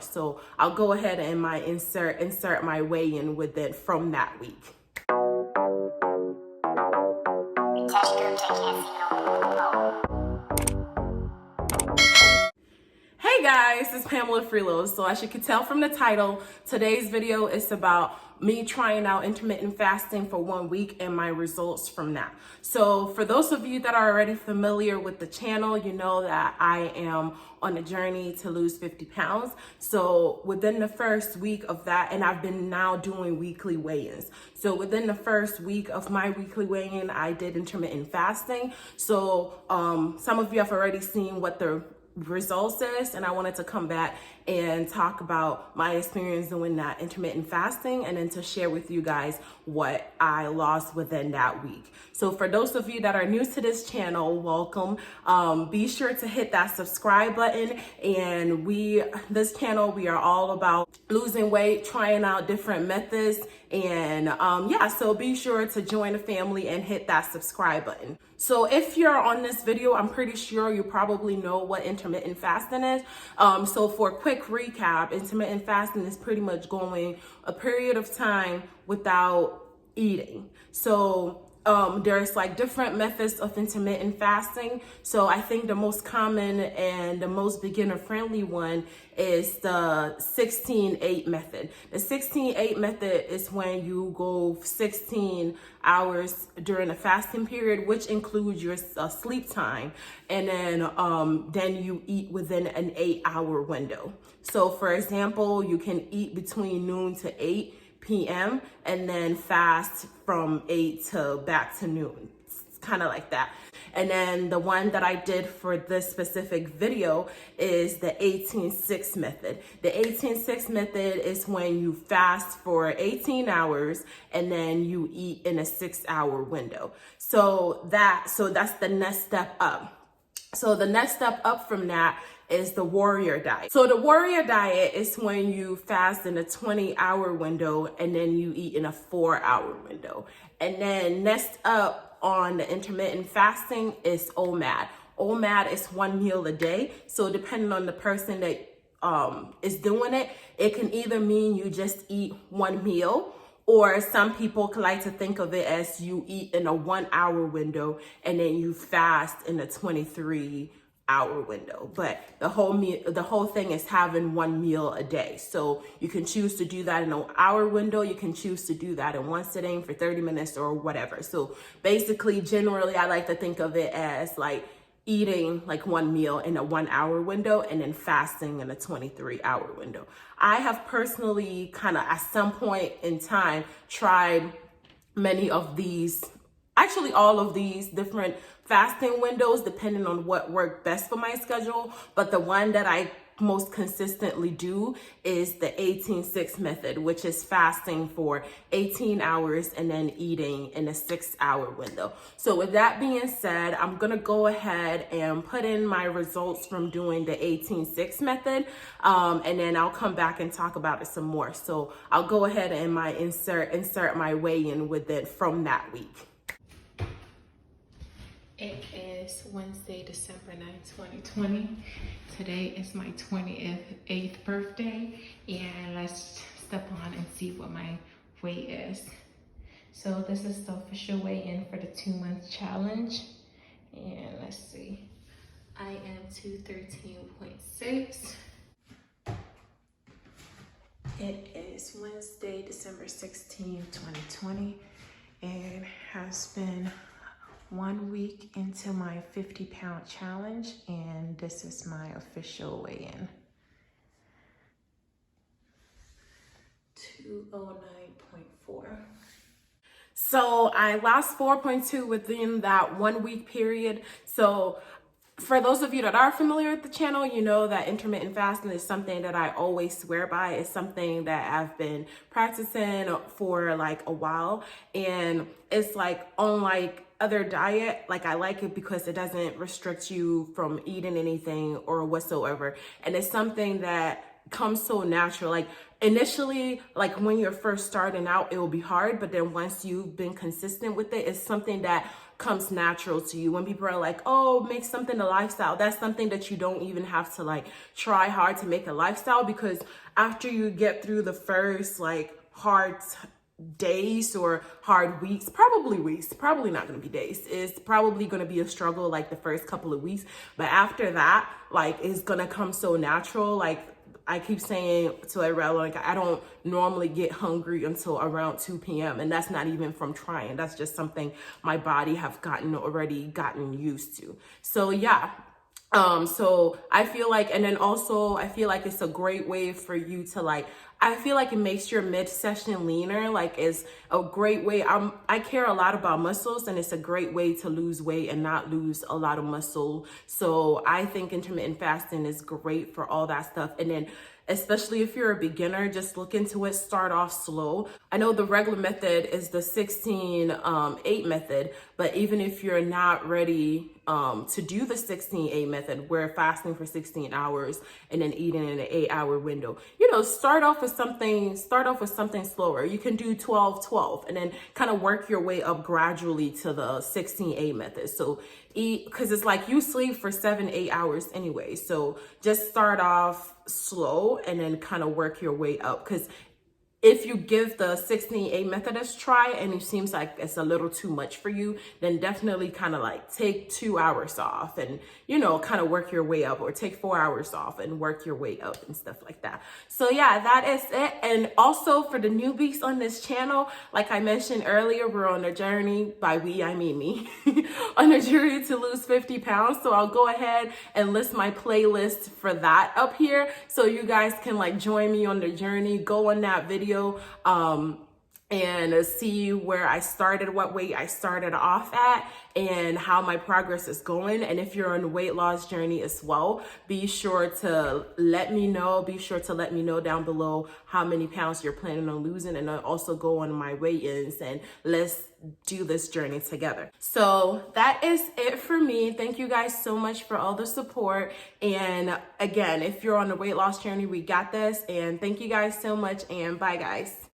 So I'll go ahead and insert my weigh-in with it from that week. Hey guys, it's Pamela Freelos. So as you can tell from the title, today's video is about me trying out intermittent fasting for 1 week and my results from that. So for those of you that are already familiar with the channel, you know that I am on a journey to lose 50 pounds. So within the first week of that, and I've been now doing weekly weigh-ins. So within the first week of my weekly weigh-in, I did intermittent fasting. So some of you have already seen what the results is, and I wanted to come back and talk about my experience doing that intermittent fasting, and then to share with you guys what I lost within that week. So for those of you that are new to this channel, welcome. Be sure to hit that subscribe button. And this channel, we are all about losing weight, trying out different methods, and so be sure to join the family and hit that subscribe button. So if you're on this video, I'm pretty sure you probably know what intermittent fasting is. So for a quick recap, intermittent fasting is pretty much going a period of time without eating. So there's like different methods of intermittent fasting. So I think the most common and the most beginner friendly one is the 16-8 method. The 16-8 method is when you go 16 hours during a fasting period, which includes your sleep time, and then you eat within an 8-hour window. So for example, you can eat between noon to 8 p.m. and then fast from 8 to back to noon. It's kind of like that. And then the one that I did for this specific video is the 18-6 method. The 18-6 method is when you fast for 18 hours and then you eat in a 6-hour window. So that's the next step up. So the next step up from that is the warrior diet. So the warrior diet is when you fast in a 20-hour window and then you eat in a 4-hour window. And then next up on the intermittent fasting is OMAD. OMAD is 1 meal a day. So depending on the person that is doing it, it can either mean you just eat 1 meal, or some people like to think of it as you eat in a 1-hour window and then you fast in a 23-hour window. But the whole thing is having 1 meal a day. So you can choose to do that in an hour window. You can choose to do that in one sitting for 30 minutes or whatever. So basically, generally, I like to think of it as like eating like 1 meal in a 1-hour window and then fasting in a 23-hour window. I have personally kind of at some point in time tried many of these, actually all of these different fasting windows, depending on what worked best for my schedule. But the one that I most consistently do is the 18-6 method, which is fasting for 18 hours and then eating in a 6-hour window. So with that being said, I'm gonna go ahead and put in my results from doing the 18-6 method, and then I'll come back and talk about it some more. So I'll go ahead and insert my weigh-in with it from that week. It is Wednesday, December 9th, 2020. Today is my 28th birthday, and let's step on and see what my weight is. So this is the official weigh-in for the 2-month challenge, and let's see. I am 213.6. It is Wednesday, December 16th, 2020, and has been 1 week into my 50-pound challenge, and this is my official weigh-in. 209.4. So I lost 4.2 within that 1 week period. So for those of you that are familiar with the channel, you know that intermittent fasting is something that I always swear by. It's something that I've been practicing for like a while, and it's like unlike other diet, like I like it because it doesn't restrict you from eating anything or whatsoever. And it's something that comes so natural. Like initially, like when you're first starting out, it will be hard, but then once you've been consistent with it, it's something that comes natural to you. When people are like, oh, make something a lifestyle, that's something that you don't even have to like try hard to make a lifestyle, because after you get through the first like hard days or hard weeks, probably not going to be days, it's probably going to be a struggle like the first couple of weeks, but after that, like, it's going to come so natural. Like I keep saying to everyone, like, I don't normally get hungry until around 2 p.m. And that's not even from trying. That's just something my body have already gotten used to. So yeah. So I feel like, and then also I feel like it's a great way for you to like, I feel like it makes your midsection leaner. Like it's a great way. I care a lot about muscles, and it's a great way to lose weight and not lose a lot of muscle. So I think intermittent fasting is great for all that stuff. And then especially if you're a beginner, just look into it, start off slow. I know the regular method is the 16-8 method, but even if you're not ready to do the 16-8 method, where fasting for 16 hours and then eating in an 8-hour window, you know, start off with something slower. You can do 12-12 and then kind of work your way up gradually to the 16-8 method. So eat, because it's like you sleep for 7-8 hours anyway. So just start off slow and then kind of work your way up. Because if you give the 16-8 method a try and it seems like it's a little too much for you, then definitely kind of like take 2 hours off and, you know, kind of work your way up, or take 4 hours off and work your way up and stuff like that. So yeah, that is it. And also for the newbies on this channel, like I mentioned earlier, we're on a journey, by we, I mean me, on a journey to lose 50 pounds. So I'll go ahead and list my playlist for that up here, so you guys can like join me on the journey, go on that video, and see where I started, what weight I started off at, and how my progress is going. And if you're on a weight loss journey as well, be sure to let me know. Be sure to let me know down below how many pounds you're planning on losing, and I'll also go on my weigh-ins and let's do this journey together. So that is it for me. Thank you guys so much for all the support. And again, if you're on a weight loss journey, we got this. And thank you guys so much, and bye guys.